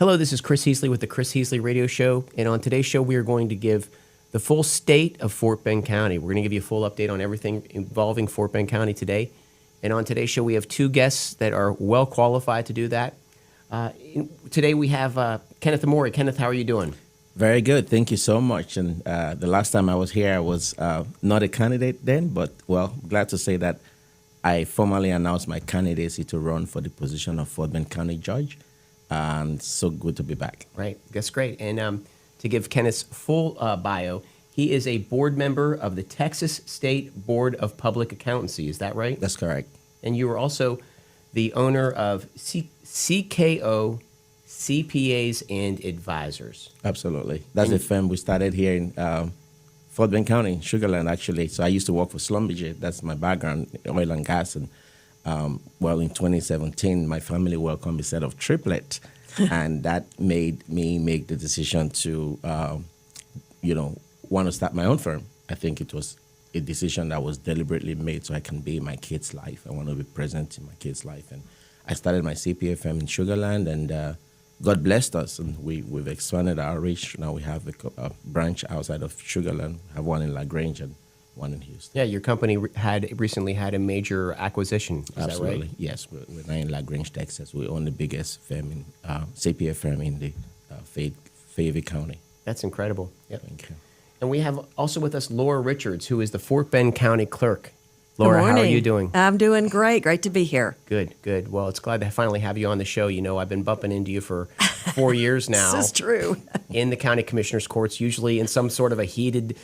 Hello, this is Chris Heasley with the Chris Heasley Radio Show, and on today's show we are going to give the full state of Fort Bend County. We're going to give you a full update on everything involving Fort Bend County today, and on today's show we have two guests that are well qualified to do that. Today we have Kenneth Omoruyi. Kenneth, how are you doing? Very good. Thank you so much. And the last time I was here, I was not a candidate then, but, well, glad to say that I formally announced my candidacy to run for the position of Fort Bend County Judge. And so good to be back. Right. That's great. And to give Kenneth's full bio, he is a board member of the Texas State Board of Public Accountancy. Is that right? That's correct. And you are also the owner of CKO CPAs and Advisors. Absolutely. That's a firm we started here in Fort Bend County, Sugarland, actually. So I used to work for Schlumberger. That's my background, oil and gas. And well, in 2017, my family welcomed a set of triplets, and that made me make the decision to, want to start my own firm. I think it was a decision that was deliberately made so I can be in my kids' life. I want to be present in my kids' life. And I started my CPA firm in Sugarland, and God blessed us, and we've expanded our reach. Now we have a branch outside of Sugarland. We have one in LaGrange and one in Houston. Yeah, your company recently had a major acquisition. Is Absolutely. that right? Yes, we're now in LaGrange, Texas. We own the biggest firm in CPA firm in the Fayetteville County. That's incredible. Yep. Thank you. And we have also with us Laura Richards, who is the Fort Bend County Clerk. Good Laura, morning. how are you doing? I'm doing great. Great to be here. Good, good. Well, it's glad to finally have you on the show. You know, I've been bumping into you for 4 years now. This is true. In the county commissioner's courts, usually in some sort of a heated,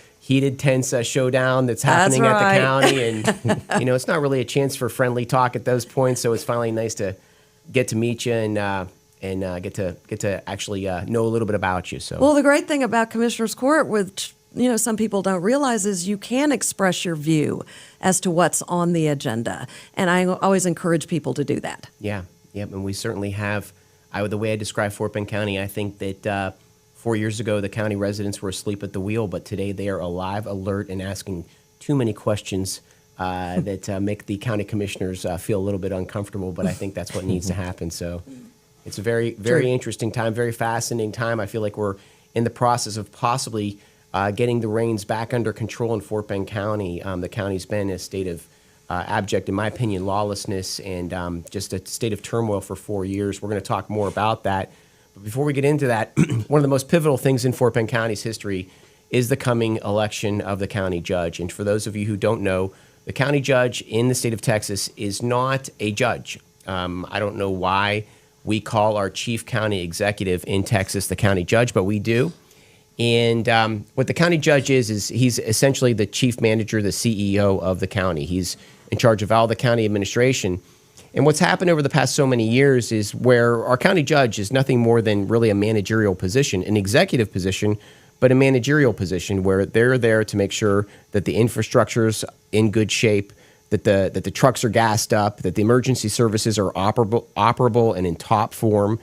tense showdown that's happening at the county. And, it's not really a chance for friendly talk at those points. So it's finally nice to get to meet you and get to actually know a little bit about you. So, Well, the great thing about Commissioner's Court, which some people don't realize, is you can express your view as to what's on the agenda. And I always encourage people to do that. Yeah, yep. And we certainly have. The way I describe Fort Bend County, I think that 4 years ago the county residents were asleep at the wheel, but today they are alive, alert, and asking too many questions that make the county commissioners feel a little bit uncomfortable. But I think that's what needs to happen. So it's a very, very interesting time, very fascinating time. I feel like we're in the process of possibly getting the reins back under control in Fort Bend County. The county's been in a state of abject, in my opinion, lawlessness and just a state of turmoil for 4 years. We're going to talk more about that. But before we get into that, one of the most pivotal things in Fort Bend County's history is the coming election of the county judge. And for those of you who don't know, the county judge in the state of Texas is not a judge. I don't know why we call our chief county executive in Texas the county judge, but we do. And what the county judge is he's essentially the chief manager, the CEO of the county. He's in charge of all the county administration. And what's happened over the past so many years is where our county judge is nothing more than really a managerial position, an executive position, but a managerial position where they're there to make sure that the infrastructure's in good shape, that the trucks are gassed up, that the emergency services are operable and in top form,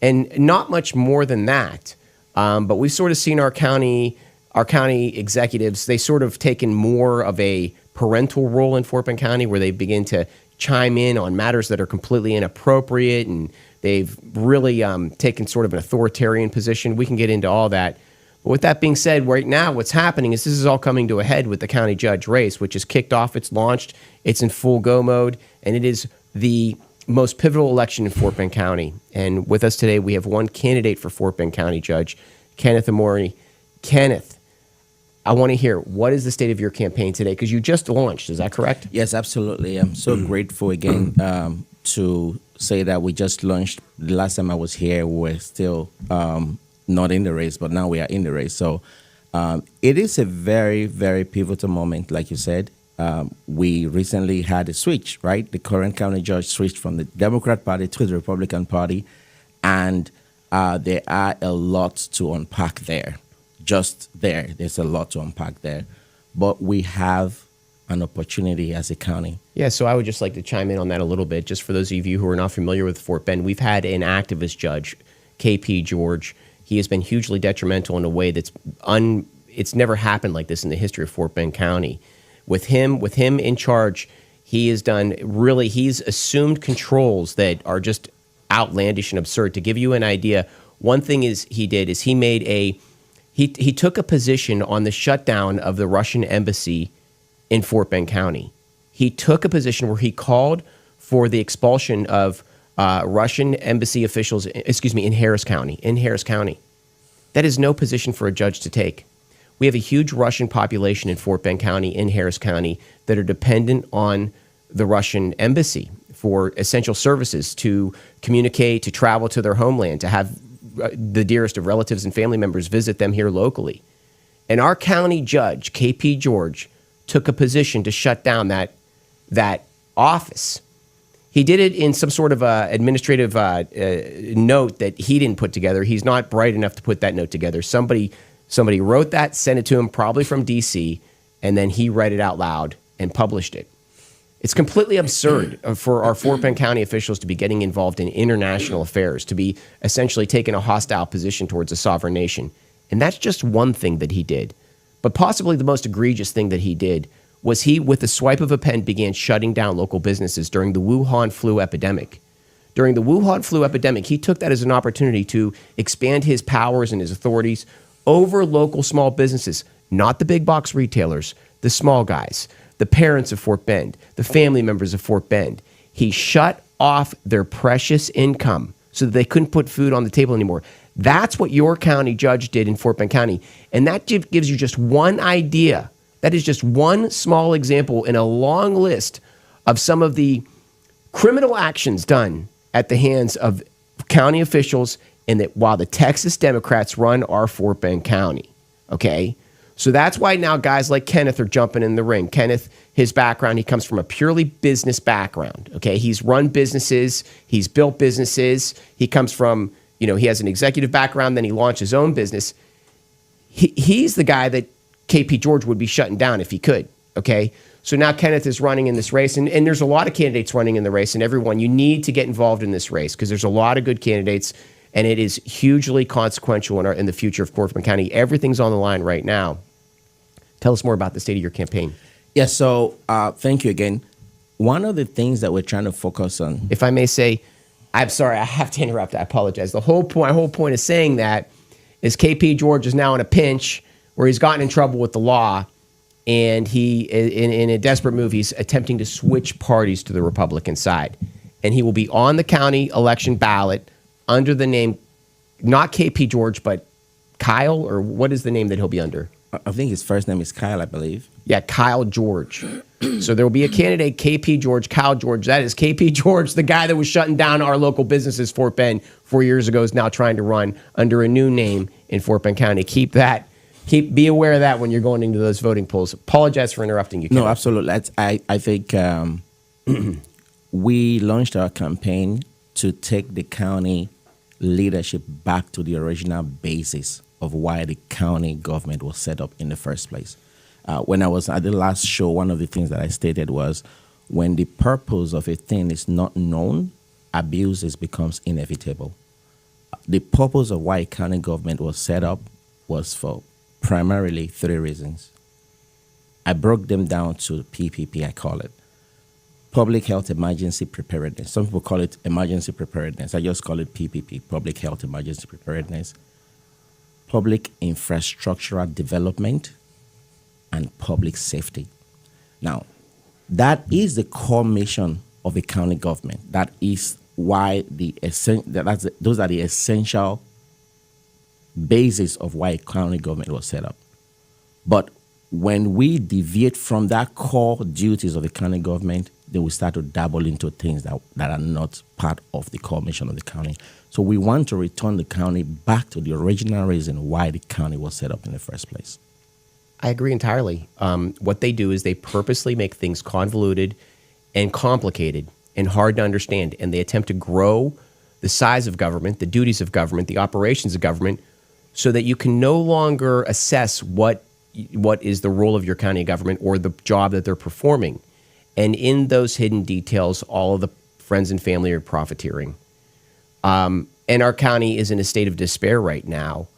and not much more than that. But we've sort of seen our county executives, they sort of taken more of a parental role in Fort Bend County where they begin to chime in on matters that are completely inappropriate, and they've really taken sort of an authoritarian position. We can get into all that. But with that being said, right now what's happening is this is all coming to a head with the county judge race, which is kicked off, it's launched, it's in full go mode, and it is the most pivotal election in Fort Bend County. And with us today, we have one candidate for Fort Bend County Judge, Kenneth Omoruyi. Kenneth, I want to hear, what is the state of your campaign today? Because you just launched, is that correct? Yes, absolutely. I'm so grateful again to say that we just launched. The last time I was here, we were still not in the race, but now we are in the race. So it is a very, very pivotal moment, like you said. We recently had a switch, right? The current county judge switched from the Democrat Party to the Republican Party, and there are a lot to unpack there. There's a lot to unpack there. But we have an opportunity as a county. Yeah, so I would just like to chime in on that a little bit. Just for those of you who are not familiar with Fort Bend, we've had an activist judge, KP George. He has been hugely detrimental in a way that's it's never happened like this in the history of Fort Bend County. With him in charge, he's assumed controls that are just outlandish and absurd. To give you an idea, One thing he made he took a position on the shutdown of the Russian embassy in Fort Bend County. He took a position where he called for the expulsion of Russian embassy officials, in Harris County. That is no position for a judge to take. We have a huge Russian population in Fort Bend County, in Harris County, that are dependent on the Russian embassy for essential services, to communicate, to travel to their homeland, to have the dearest of relatives and family members visit them here locally. And our county judge, K.P. George, took a position to shut down that office. He did it in some sort of administrative note that he didn't put together. He's not bright enough to put that note together. Somebody wrote that, sent it to him, probably from D.C., and then he read it out loud and published it. It's completely absurd for our Fort Bend County officials to be getting involved in international affairs, to be essentially taking a hostile position towards a sovereign nation. And that's just one thing that he did. But possibly the most egregious thing that he did was he, with the swipe of a pen, began shutting down local businesses during the Wuhan flu epidemic. During the Wuhan flu epidemic, he took that as an opportunity to expand his powers and his authorities over local small businesses, not the big box retailers, the small guys, the parents of Fort Bend, the family members of Fort Bend. He shut off their precious income so that they couldn't put food on the table anymore. That's what your county judge did in Fort Bend County. And that gives you just one idea. That is just one small example in a long list of some of the criminal actions done at the hands of county officials, and that while the Texas Democrats run our Fort Bend County. Okay? So that's why now guys like Kenneth are jumping in the ring. Kenneth, his background, he comes from a purely business background. Okay? He's run businesses, he's built businesses. He comes from, he has an executive background, then he launched his own business. He's the guy that K.P. George would be shutting down if he could, okay? So now Kenneth is running in this race, and there's a lot of candidates running in the race, and everyone, you need to get involved in this race because there's a lot of good candidates, and it is hugely consequential in the future of Fort Bend County. Everything's on the line right now. Tell us more about the state of your campaign. Yes, so thank you again. One of the things that we're trying to focus on... If I may say, I'm sorry, I have to interrupt. I apologize. My whole point of saying that is K.P. George is now in a pinch where he's gotten in trouble with the law, and he, in a desperate move, he's attempting to switch parties to the Republican side. And he will be on the county election ballot under the name, not K.P. George, but Kyle, or what is the name that he'll be under? I think his first name is Kyle, I believe. Yeah, Kyle George. So there will be a candidate, K.P. George, Kyle George. That is K.P. George, the guy that was shutting down our local businesses, Fort Bend, 4 years ago, is now trying to run under a new name in Fort Bend County. Be aware of that when you're going into those voting polls. Apologize for interrupting you, Kenneth. No, absolutely. I think we launched our campaign to take the county leadership back to the original basis of why the county government was set up in the first place. When I was at the last show, one of the things that I stated was when the purpose of a thing is not known, abuse becomes inevitable. The purpose of why county government was set up was for primarily 3 reasons. I broke them down to PPP, I call it. Public Health Emergency Preparedness. Some people call it Emergency Preparedness. I just call it PPP, Public Health Emergency Preparedness. Public Infrastructural Development, and Public Safety. Now, that is the core mission of a county government. That is why those are the essential basis of why a county government was set up. But when we deviate from that core duties of the county government, then we start to dabble into things that are not part of the core mission of the county. So we want to return the county back to the original reason why the county was set up in the first place. I agree entirely. What they do is they purposely make things convoluted and complicated and hard to understand, and they attempt to grow the size of government, the duties of government, the operations of government, so that you can no longer assess what is the role of your county government or the job that they're performing. And in those hidden details, all of the friends and family are profiteering. And our county is in a state of despair right now.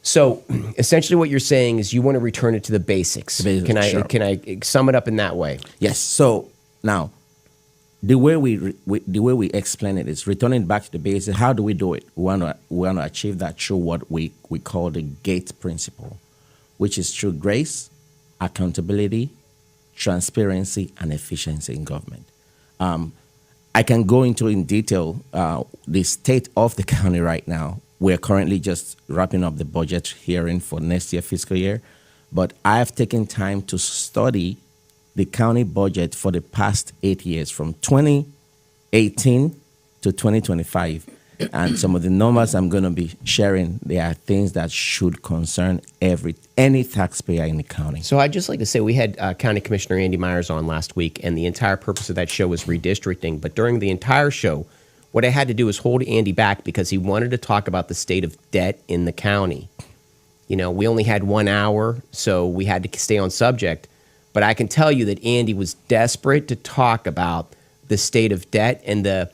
So essentially what you're saying is you want to return it to the basics. Sure. Can I sum it up in that way? Yes. So now, the way we explain it is returning back to the basics. How do we do it? We want to achieve that through what we call the GATE principle, which is through grace, accountability, transparency, and efficiency in government. I can go into in detail the state of the county right now. We're currently just wrapping up the budget hearing for next year fiscal year, but I have taken time to study the county budget for the past 8 years, from 2018 to 2025. And some of the numbers I'm going to be sharing, they are things that should concern any taxpayer in the county. So I'd just like to say we had County Commissioner Andy Myers on last week, and the entire purpose of that show was redistricting. But during the entire show, what I had to do was hold Andy back because he wanted to talk about the state of debt in the county. You know, we only had 1 hour, so we had to stay on subject. But I can tell you that Andy was desperate to talk about the state of debt and the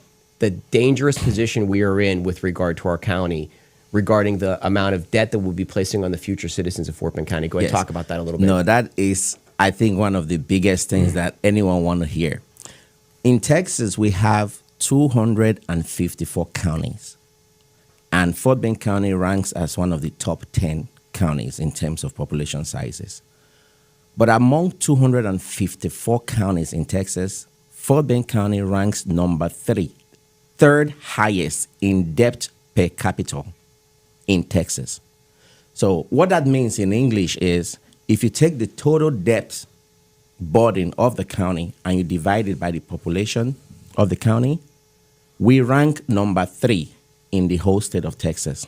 dangerous position we are in with regard to our county regarding the amount of debt that we'll be placing on the future citizens of Fort Bend County. Go ahead and talk about that a little bit. No, that is, I think, one of the biggest things that anyone want to hear. In Texas, we have 254 counties, and Fort Bend County ranks as one of the top 10 counties in terms of population sizes. But among 254 counties in Texas, Fort Bend County ranks number 3, third highest in debt per capita in Texas. So what that means in English is if you take the total debt burden of the county and you divide it by the population of the county, we rank number 3 in the whole state of Texas.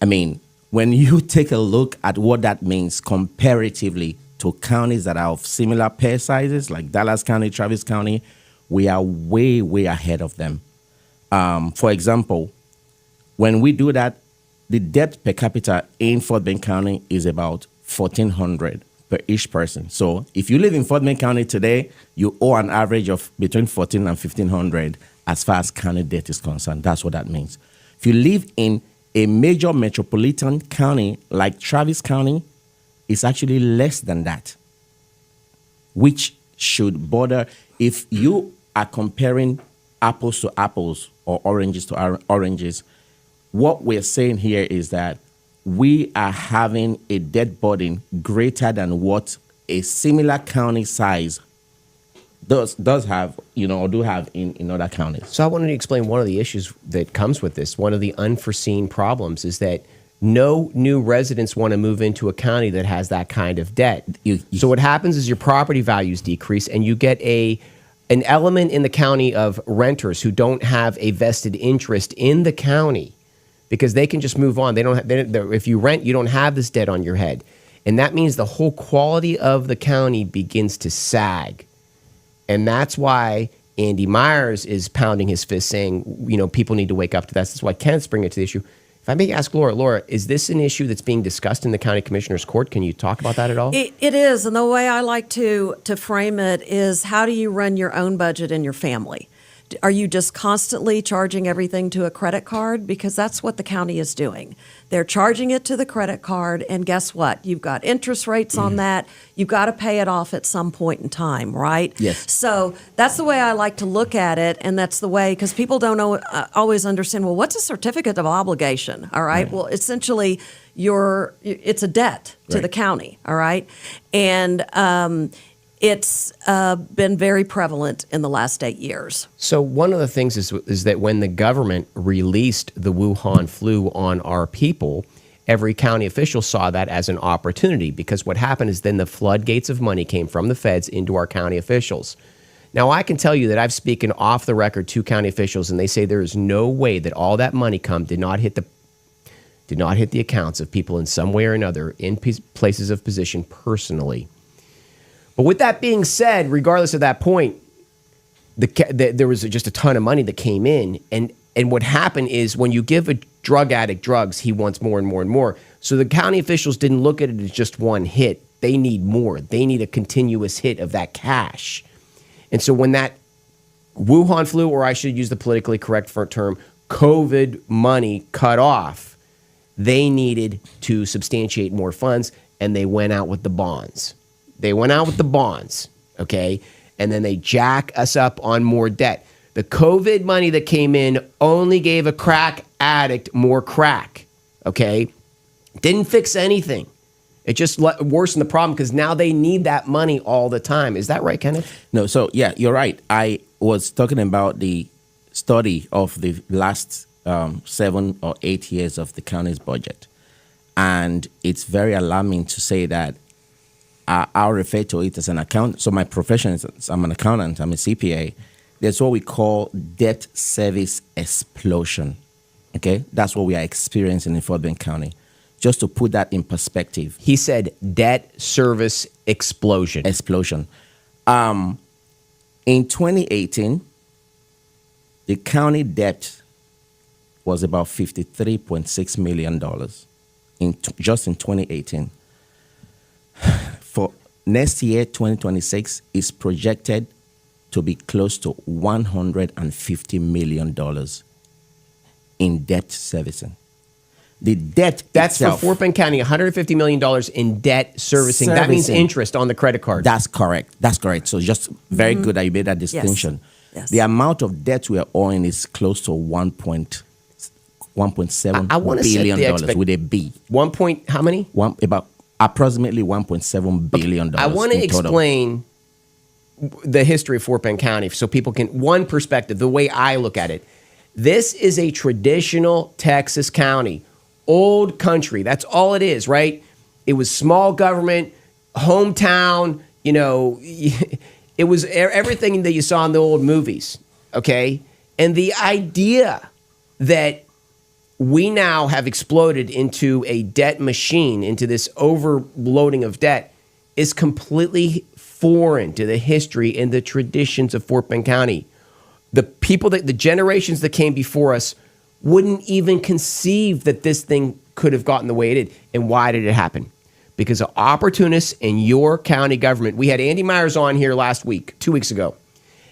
I mean, when you take a look at what that means comparatively to counties that are of similar pair sizes, like Dallas County, Travis County, we are way, way ahead of them. For example, when we do that, the debt per capita in Fort Bend County is about $1,400 per each person. So if you live in Fort Bend County today, you owe an average of between $1,400 and $1,500 as far as county debt is concerned. That's what that means. If you live in a major metropolitan county like Travis County, it's actually less than that, which should border, if you are comparing apples to apples or oranges to oranges, what we're saying here is that we are having a debt burden greater than what a similar county size does have, or do have in other counties. So I wanted to explain one of the issues that comes with this. One of the unforeseen problems is that no new residents want to move into a county that has that kind of debt. So what happens is your property values decrease, and you get an element in the county of renters who don't have a vested interest in the county because they can just move on. If you rent, you don't have this debt on your head. And that means the whole quality of the county begins to sag. And that's why Andy Myers is pounding his fist saying, people need to wake up to that. That's why Kenneth's bringing it to the issue. If I may ask Laura, is this an issue that's being discussed in the county commissioner's court? Can you talk about that at all? It is. And the way I like to frame it is, how do you run your own budget in your family? Are you just constantly charging everything to a credit card? Because that's what the county is doing. They're charging it to the credit card, and guess what? You've got interest rates on that. You've got to pay it off at some point in time, right? Yes. So that's the way I like to look at it, and that's the way, because people don't always understand, well, what's a certificate of obligation, all right? Well, essentially, it's a debt to the county, all right? And it's been very prevalent in the last 8 years. So one of the things is that when the government released the Wuhan flu on our people, every county official saw that as an opportunity, because what happened is then the floodgates of money came from the feds into our county officials. Now, I can tell you that I've spoken off the record to county officials, and they say there is no way that all that money did not hit the accounts of people in some way or another in places of position personally. But with that being said, regardless of that point, there was just a ton of money that came in. And what happened is when you give a drug addict drugs, he wants more and more and more. So the county officials didn't look at it as just one hit. They need more. They need a continuous hit of that cash. And so when that Wuhan flu, or I should use the politically correct term, COVID money cut off, they needed to substantiate more funds, and they went out with the bonds. Okay? and then they jack us up on more debt. The COVID money that came in only gave a crack addict more crack, okay? Didn't fix anything. It just worsened the problem because now they need that money all the time. Is that right, Kenneth? No, so yeah, you're right. I was talking about the study of the last 7 or 8 years of the county's budget. And it's very alarming to say that I'll refer to it as an accountant. So my profession is I'm an accountant, I'm a CPA. There's what we call debt service explosion. Okay, that's what we are experiencing in Fort Bend County. Just to put that in perspective. He said debt service explosion. Explosion. In 2018, the county debt was about $53.6 million just in 2018. For next year, 2026, is projected to be close to $150 million in debt servicing. The debt That's itself, for Fort Bend County, $150 million in debt servicing. That means Servicing. interest on the credit card. That's correct. That's correct. So just very good that you made that distinction. Yes. The amount of debt we are owing is close to $1.7 I wanna set billion the dollars with a B. 1 point, how many? About approximately $1.7 billion. I want to in total. explain the history of Fort Bend County so people can, one perspective, the way I look at it. This is a traditional Texas county, old country. That's all it is, right? It was small government, hometown, you know, it was everything that you saw in the old movies, okay? And the idea that we now have exploded into a debt machine, into this overloading of debt, is completely foreign to the history and the traditions of Fort Bend County. The people that the generations that came before us wouldn't even conceive that this thing could have gotten the way it did. And why did it happen? Because of opportunists in your county government. We had Andy Myers on here last week, 2 weeks ago,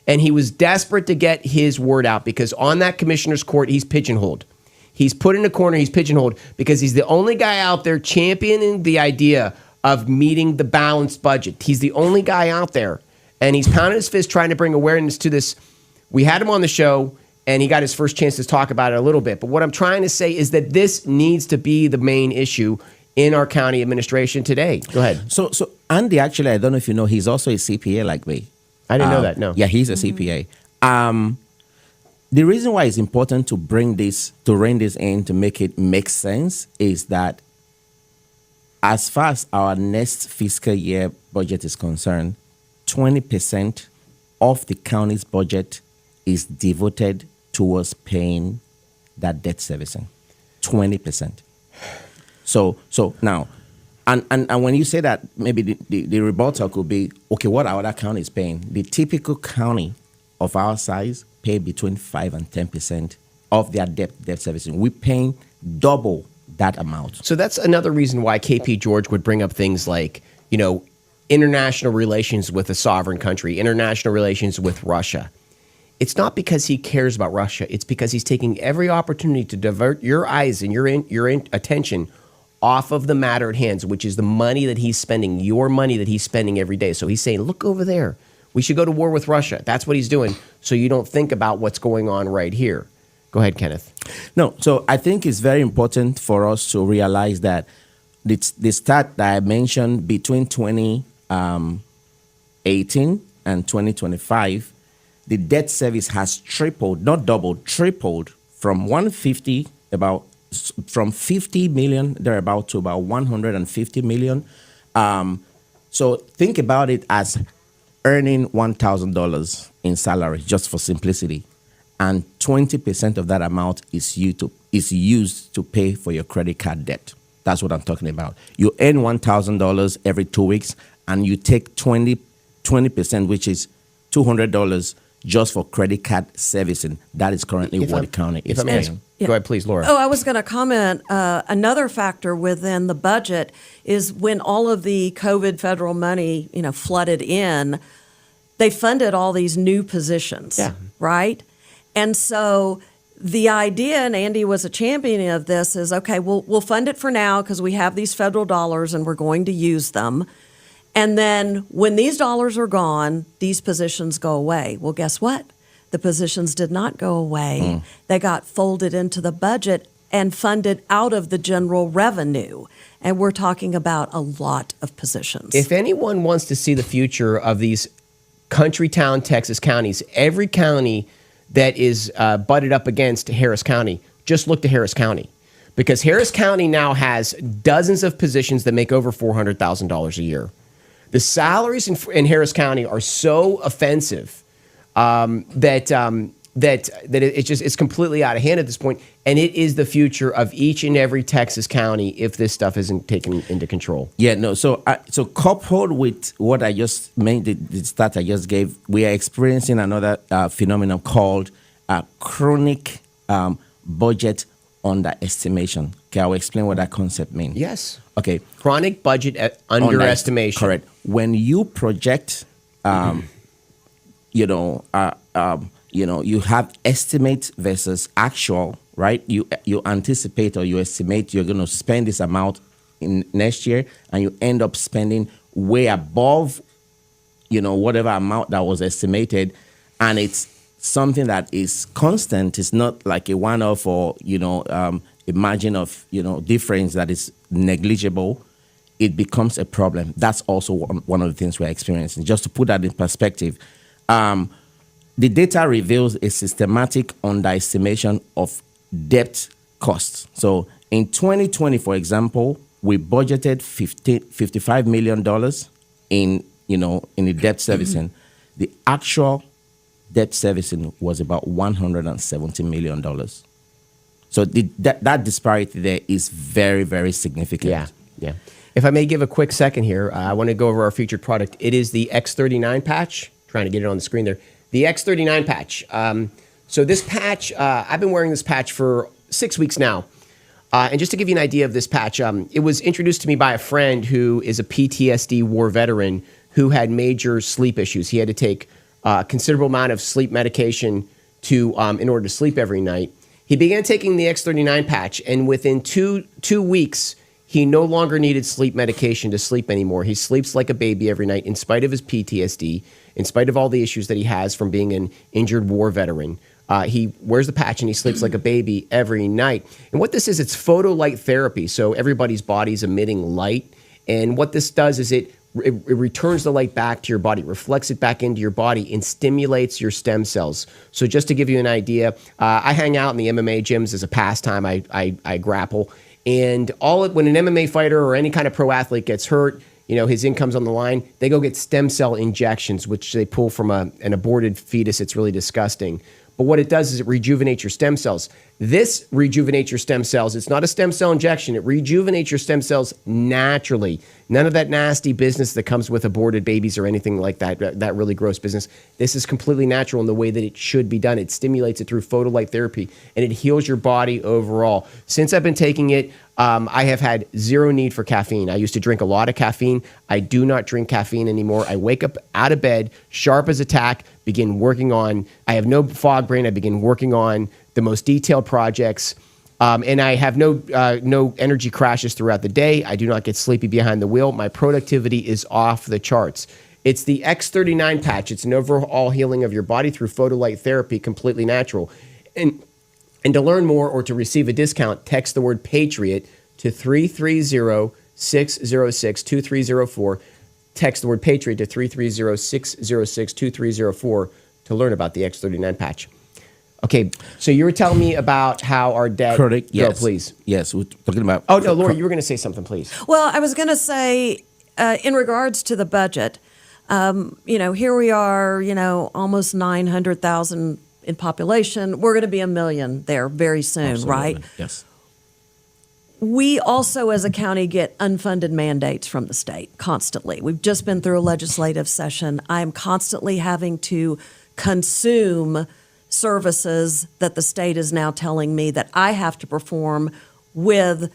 and he was desperate to get his word out because on that commissioner's court, he's pigeonholed. He's put in a corner, he's pigeonholed because he's the only guy out there championing the idea of meeting the balanced budget. He's the only guy out there, and he's pounding his fist trying to bring awareness to this. We had him on the show, and he got his first chance to talk about it a little bit. But what I'm trying to say is that this needs to be the main issue in our county administration today. Go ahead. So Andy, actually, I don't know if you know, he's also a CPA like me. I didn't know that, no. Yeah, he's a CPA. The reason why it's important to rein this in to make it make sense is that as far as our next fiscal year budget is concerned, 20% of the county's budget is devoted towards paying that debt servicing. 20%. So now, and when you say that, maybe the rebuttal could be, okay, what are other counties paying? The typical county of our size pay between 5 and 10% of their debt servicing. We're paying double that amount. So that's another reason why KP George would bring up things like, you know, international relations with a sovereign country, international relations with Russia. It's not because he cares about Russia. It's because he's taking every opportunity to divert your eyes and your attention off of the matter at hand, which is the money that he's spending, your money that he's spending every day. So he's saying, look over there. We should go to war with Russia. That's what he's doing. So you don't think about what's going on right here. Go ahead, Kenneth. No, so I think it's very important for us to realize that the stat that I mentioned between 2018 and 2025, the debt service has tripled, not doubled, tripled from 50 million thereabout to about 150 million. So think about it as earning $1,000 in salary, just for simplicity, and 20% of that amount is used to pay for your credit card debt. That's what I'm talking about. You earn $1,000 every 2 weeks, and you take 20%, which is $200 just for credit card servicing. That is currently what the county is paying. Go ahead, please, Laura. Oh, I was going to comment. Another factor within the budget is when all of the COVID federal money, flooded in, they funded all these new positions, right? And so the idea, and Andy was a champion of this, is okay, we'll fund it for now because we have these federal dollars and we're going to use them. And then when these dollars are gone, these positions go away. Well, guess what? The positions did not go away. They got folded into the budget and funded out of the general revenue. And we're talking about a lot of positions. If anyone wants to see the future of these country town Texas counties, every county that is butted up against Harris County, just look to Harris County. Because Harris County now has dozens of positions that make over $400,000 a year. The salaries in Harris County are so offensive that it's completely out of hand at this point, and it is the future of each and every Texas county if this stuff isn't taken into control. Yeah, no. So coupled with what I just made, the stat I just gave, we are experiencing another phenomenon called chronic budget underestimation. Okay, I'll explain what that concept means. Yes. Okay. Chronic budget underestimation. Correct. When you project, you have estimate versus actual, right? You anticipate or you estimate you're going to spend this amount in next year, and you end up spending way above, whatever amount that was estimated, and it's something that is constant. It's not like a one-off or a margin of difference that is negligible. It becomes a problem. That's also one of the things we're experiencing. Just to put that in perspective, the data reveals a systematic underestimation of debt costs. So in 2020, for example, we budgeted $55 million in the debt servicing. The actual debt servicing was about $170 million. So that disparity there is very, very significant. Yeah. If I may give a quick second here, I want to go over our featured product. It is the X39 patch. Trying to get it on the screen there. The X39 patch. So this patch, I've been wearing this patch for 6 weeks now. And just to give you an idea of this patch, it was introduced to me by a friend who is a PTSD war veteran who had major sleep issues. He had to take a considerable amount of sleep medication in order to sleep every night. He began taking the X39 patch, and within two weeks, he no longer needed sleep medication to sleep anymore. He sleeps like a baby every night in spite of his PTSD, in spite of all the issues that he has from being an injured war veteran. He wears the patch and he sleeps like a baby every night. And what this is, it's photolight therapy. So everybody's body's emitting light. And what this does is it returns the light back to your body, reflects it back into your body, and stimulates your stem cells. So just to give you an idea, I hang out in the MMA gyms as a pastime. I grapple. And when an MMA fighter or any kind of pro athlete gets hurt, his income's on the line, they go get stem cell injections, which they pull from an aborted fetus. It's really disgusting. But what it does is it rejuvenates your stem cells. This rejuvenates your stem cells. It's not a stem cell injection. It rejuvenates your stem cells naturally. None of that nasty business that comes with aborted babies or anything like that really gross business. This is completely natural in the way that it should be done. It stimulates it through photolight therapy, and it heals your body overall. Since I've been taking it, I have had zero need for caffeine. I used to drink a lot of caffeine. I do not drink caffeine anymore. I wake up out of bed, sharp as a tack, begin working on, I have no fog brain. I begin working on the most detailed projects. And I have no energy crashes throughout the day. I do not get sleepy behind the wheel. My productivity is off the charts. It's the X39 patch. It's an overall healing of your body through photolight therapy, completely natural. And to learn more or to receive a discount, text the word Patriot to 330-606-2304. Text the word Patriot to 330-606-2304 to learn about the X39 patch. Okay, so you were telling me about how our debt... Correct, yes. Go, please. Yes, we're talking about... Oh, no, Lori, you were going to say something, please. Well, I was going to say, in regards to the budget, here we are, almost 900,000 in population. We're going to be 1 million there very soon, Absolutely. right? Yes. We also, as a county, get unfunded mandates from the state constantly. We've just been through a legislative session. I'm constantly having to consume services that the state is now telling me that I have to perform with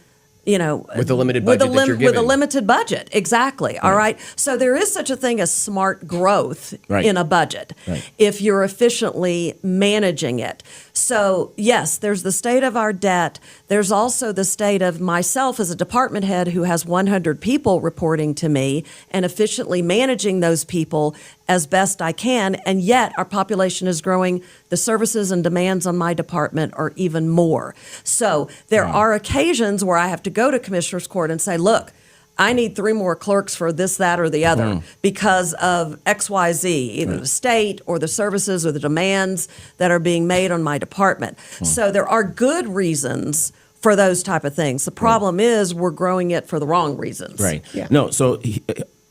With the limited budget that you're with a given. limited budget. Exactly. All right. So there is such a thing as smart growth Right. in a budget Right. if you're efficiently managing it. So yes, there's the state of our debt. There's also the state of myself as a department head who has 100 people reporting to me and efficiently managing those people as best I can. And yet our population is growing. The services and demands on my department are even more. So there are occasions where I have to go to Commissioner's Court and say, look, I need 3 more clerks for this, that, or the other because of XYZ, either the state or the services or the demands that are being made on my department. So there are good reasons for those type of things. The problem is we're growing it for the wrong reasons. Right. Yeah. No, so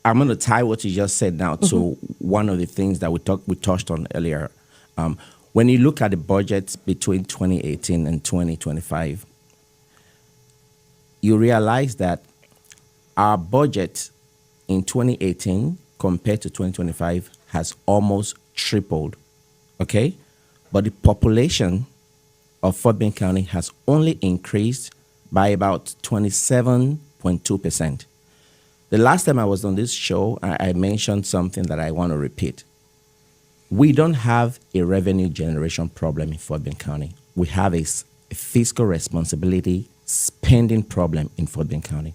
I'm going to tie what you just said now to one of the things that we touched on earlier. When you look at the budget between 2018 and 2025, you realize that our budget in 2018 compared to 2025 has almost tripled, okay? But the population of Fort Bend County has only increased by about 27.2%. The last time I was on this show, I mentioned something that I want to repeat. We don't have a revenue generation problem in Fort Bend County. We have a fiscal responsibility spending problem in Fort Bend County.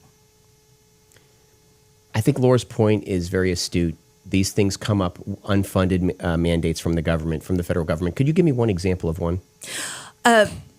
I think Laura's point is very astute. These things come up, unfunded mandates from the government, from the federal government. Could you give me one example of one?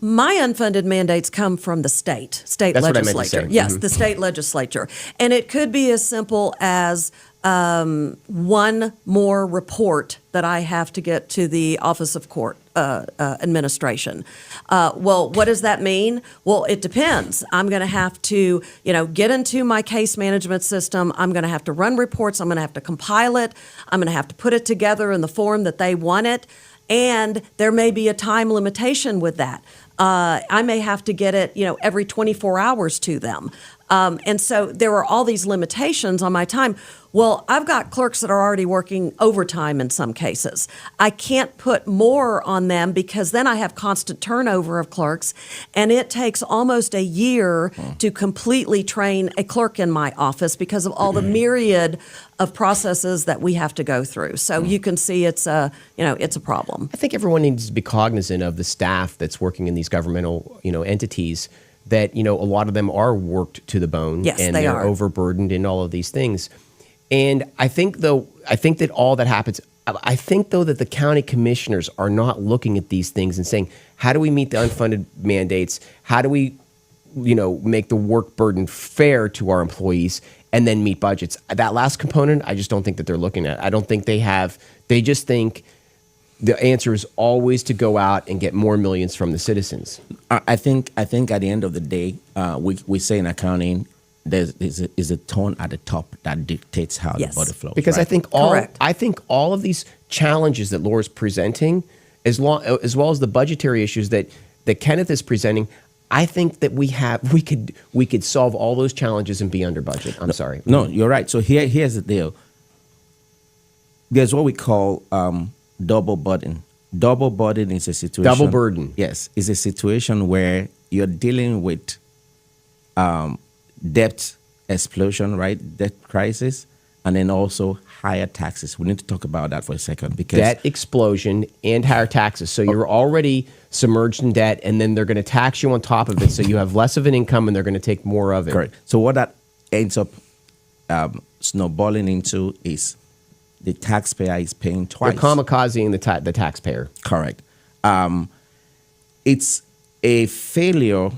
My unfunded mandates come from the state That's what I meant to legislature. say. Yes, the state legislature. And it could be as simple as one more report that I have to get to the Office of Court Administration. Well, what does that mean? Well, it depends. I'm going to have to, get into my case management system. I'm going to have to run reports. I'm going to have to compile it. I'm going to have to put it together in the form that they want it. And there may be a time limitation with that. I may have to get it, every 24 hours to them. And so there are all these limitations on my time. Well, I've got clerks that are already working overtime in some cases. I can't put more on them because then I have constant turnover of clerks, and it takes almost a year to completely train a clerk in my office because of all the myriad of processes that we have to go through. So you can see it's a problem. I think everyone needs to be cognizant of the staff that's working in these governmental, entities that, a lot of them are worked to the bone. Yes, and they they're are. overburdened in all of these things. And I think that all that happens, I think though that the county commissioners are not looking at these things and saying, how do we meet the unfunded mandates? How do we, make the work burden fair to our employees and then meet budgets? That last component, I just don't think that they're looking at. I don't think they just think the answer is always to go out and get more millions from the citizens. I think at the end of the day, we say in accounting, there's a tone at the top that dictates how Yes. the body flows. Because right? Correct. I think all of these challenges that Laura's presenting, as well as the budgetary issues that Kenneth is presenting, I think that we could solve all those challenges and be under budget. I'm sorry. No, you're right. So here's the deal. There's what we call double burden. Double burden is a situation. Double burden. Yes, is a situation where you're dealing with debt explosion, right? Debt crisis, and then also higher taxes. We need to talk about that for a second because Debt explosion and higher taxes. So you're already submerged in debt, and then they're going to tax you on top of it, so you have less of an income, and they're going to take more of it. correct. So what that ends up snowballing into is the taxpayer is paying twice. They're kamikazing the taxpayer. Correct. It's a failure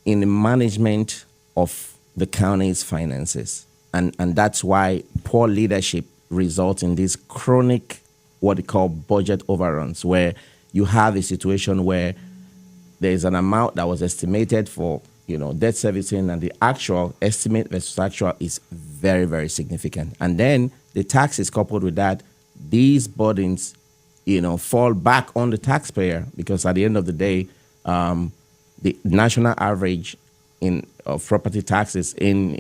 in the management of the county's finances. And that's why poor leadership results in these chronic, what they call budget overruns, where you have a situation where there's an amount that was estimated for debt servicing, and the actual estimate versus actual is very, very significant. And then the taxes coupled with that, these burdens, fall back on the taxpayer, because at the end of the day, the national average of property taxes in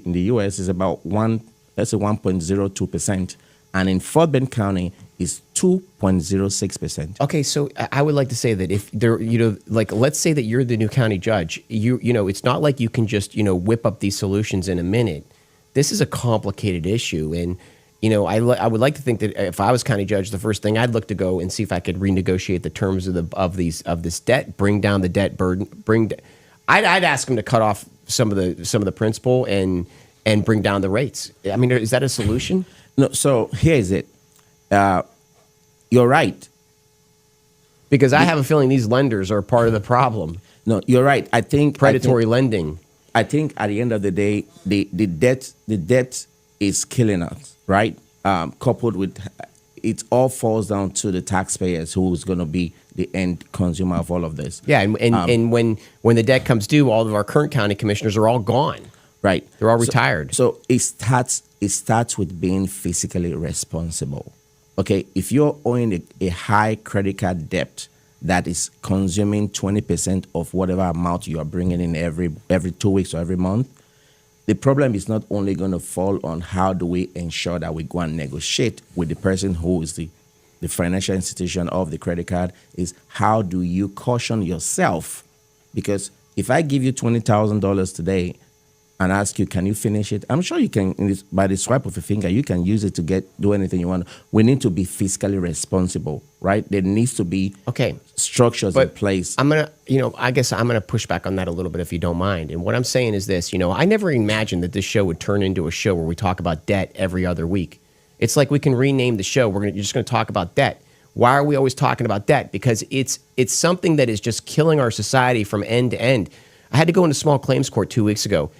the U.S. is about 1.02%. and in Fort Bend County is 2.06%. Okay, so I would like to say that if there, like, let's say that you're the new county judge, it's not like you can just, whip up these solutions in a minute. This is a complicated issue, and I would like to think that if I was county judge, the first thing I'd look to go and see if I could renegotiate the terms of this debt, bring down the debt burden, I'd ask them to cut off some of the principal and bring down the rates. I mean, is that a solution? No, so here is it. You're right. Because I have a feeling these lenders are part of the problem. No, you're right. I think predatory lending. I think at the end of the day, the debt is killing us, right? Coupled with it all falls down to the taxpayers, who is going to be the end consumer of all of this. Yeah, and when the debt comes due, all of our current county commissioners are all gone. Right. They're all retired. So it starts with being fiscally responsible. Okay, if you're owing a high credit card debt that is consuming 20% of whatever amount you are bringing in every 2 weeks or every month, the problem is not only going to fall on how do we ensure that we go and negotiate with the person who is the financial institution of the credit card, is how do you caution yourself? Because if I give you $20,000 today and ask you, can you finish it? I'm sure you can, by the swipe of a finger, you can use it to do anything you want. We need to be fiscally responsible, right? There needs to be structures in place. I guess I'm gonna push back on that a little bit if you don't mind. And what I'm saying is this, I never imagined that this show would turn into a show where we talk about debt every other week. It's like we can rename the show. You're just gonna talk about debt. Why are we always talking about debt? Because it's something that is just killing our society from end to end. I had to go into small claims court 2 weeks ago.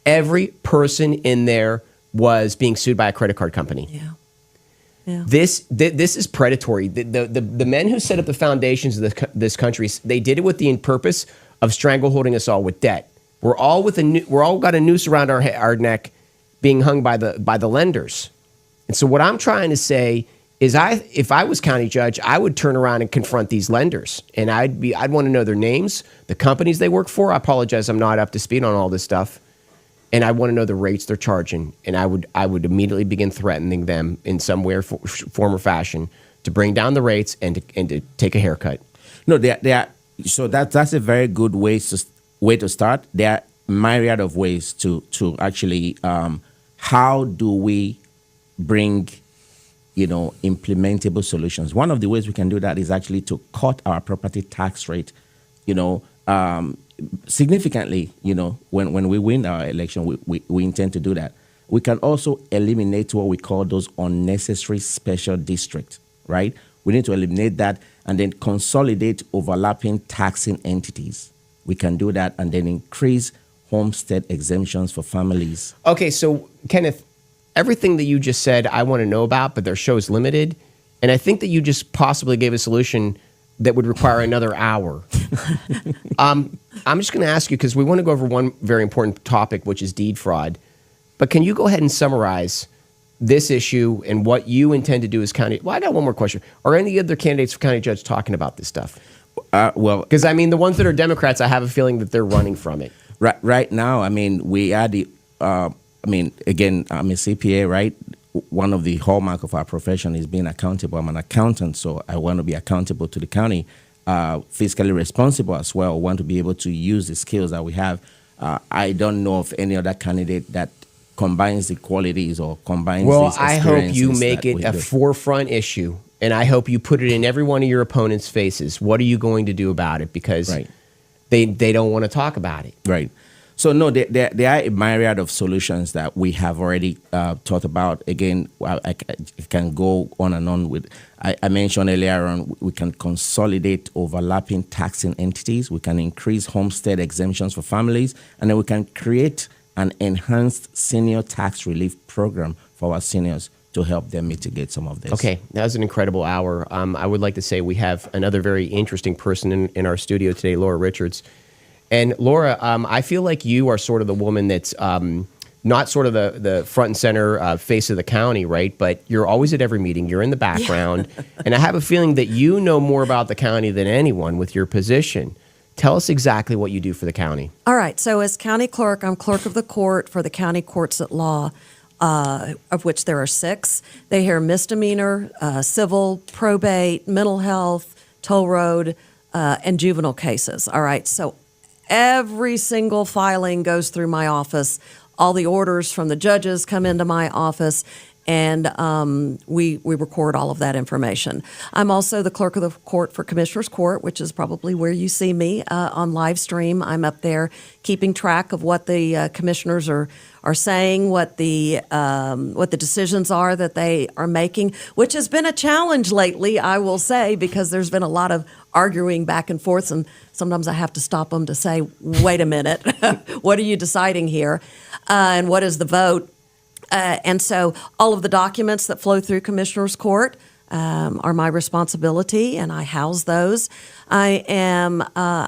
Every person in there was being sued by a credit card company. Yeah. This is predatory. The men who set up the foundations of this country, they did it with the purpose of strangleholding us all with debt. We're all got a noose around our neck, being hung by the lenders. And so what I'm trying to say is, if I was county judge, I would turn around and confront these lenders, and I'd want to know their names, the companies they work for. I apologize, I'm not up to speed on all this stuff. And I want to know the rates they're charging, and I would immediately begin threatening them in some way, form, or fashion to bring down the rates and to take a haircut. No, they are. So that's a very good way to start. There are myriad of ways to actually. How do we bring, implementable solutions? One of the ways we can do that is actually to cut our property tax rate. Significantly, when we win our election, we intend to do that. We can also eliminate what we call those unnecessary special districts, right? We need to eliminate that and then consolidate overlapping taxing entities. We can do that and then increase homestead exemptions for families. Okay, so Kenneth, everything that you just said, I want to know about, but their show's limited. And I think that you just possibly gave a solution that would require another hour. I'm just going to ask you, because we want to go over one very important topic, which is deed fraud. But can you go ahead and summarize this issue and what you intend to do as county? Well, I got one more question. Are any other candidates for county judge talking about this stuff? Well, because the ones that are Democrats, I have a feeling that they're running from it. Right now, we are again, I'm a CPA, right? One of the hallmark of our profession is being accountable. I'm an accountant, so I want to be accountable to the county, fiscally responsible as well. I want to be able to use the skills that we have. I don't know of any other candidate that combines the qualities or combines these experiences. I hope you make it a forefront issue, and I hope you put it in every one of your opponents' faces. What are you going to do about it? Because they don't want to talk about it. Right. So no, there are a myriad of solutions that we have already thought about. Again, I can go on and on with. I mentioned earlier on, we can consolidate overlapping taxing entities. We can increase homestead exemptions for families, and then we can create an enhanced senior tax relief program for our seniors to help them mitigate some of this. Okay, that was an incredible hour. I would like to say we have another very interesting person in our studio today, Laura Richards. And Laura, I feel like you are sort of the woman that's not sort of the front and center face of the county, right? But you're always at every meeting. You're in the background. Yeah. And I have a feeling that you know more about the county than anyone with your position. Tell us exactly what you do for the county. All right. So as county clerk, I'm clerk of the court for the county courts at law. of which there are 6. They hear misdemeanor, civil, probate, mental health, toll road, and juvenile cases. All right, so every single filing goes through my office. All the orders from the judges come into my office, and we record all of that information. I'm also the clerk of the court for Commissioner's Court, which is probably where you see me on live stream. I'm up there keeping track of what the commissioners are saying, what the decisions are that they are making, which has been a challenge lately, I will say, because there's been a lot of arguing back and forth, and sometimes I have to stop them to say, wait a minute, what are you deciding here? And what is the vote? And so all of the documents that flow through Commissioner's Court are my responsibility, and I house those. I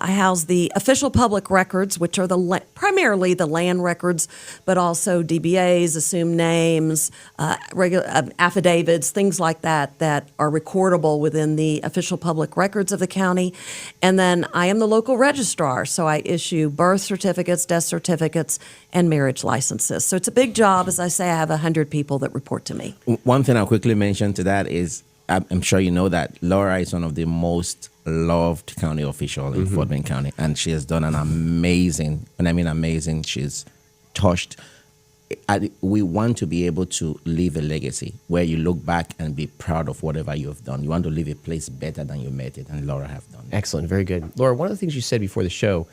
house the official public records, which are primarily the land records, but also DBAs, assumed names, affidavits, things like that are recordable within the official public records of the county. And then I am the local registrar, so I issue birth certificates, death certificates, and marriage licenses. So it's a big job. As I say, I have 100 people that report to me. One thing I'll quickly mention to that is, I'm sure you know that Laura is one of the most loved county officials in Fort Bend County, and she has done an amazing, and I mean amazing, she's touched. We want to be able to leave a legacy where you look back and be proud of whatever you have done. You want to leave a place better than you met it, and Laura have done that. Excellent. Very good. Laura, one of the things you said before the show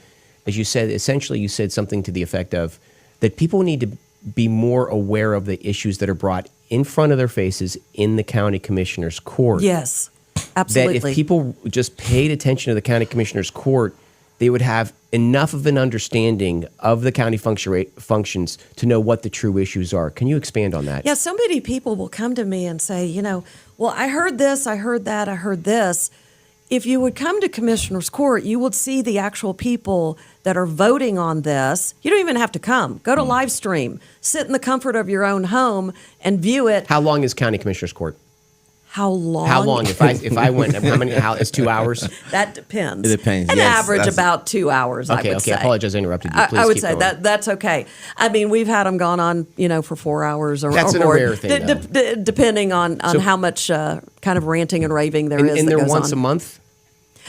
is you said something to the effect of that people need to be more aware of the issues that are brought in front of their faces in the county commissioner's court. Yes, absolutely. That if people just paid attention to the county commissioner's court, they would have enough of an understanding of the county functions to know what the true issues are. Can you expand on that? Yeah, so many people will come to me and say, well, I heard this, I heard that, I heard this. If you would come to Commissioner's Court, you would see the actual people that are voting on this. You don't even have to come. Go to live stream. Sit in the comfort of your own home and view it. How long is county commissioner's court? How long? How long? If I went, it's 2 hours? That depends. It depends, An yes, average about 2 hours, I would say. I apologize, I interrupted you. Please I would keep say going. that's okay. I mean, we've had them gone on, for 4 hours or That's or a more, rare thing, though. Depending on how much kind of ranting and raving there is. And that they're goes once on. a month?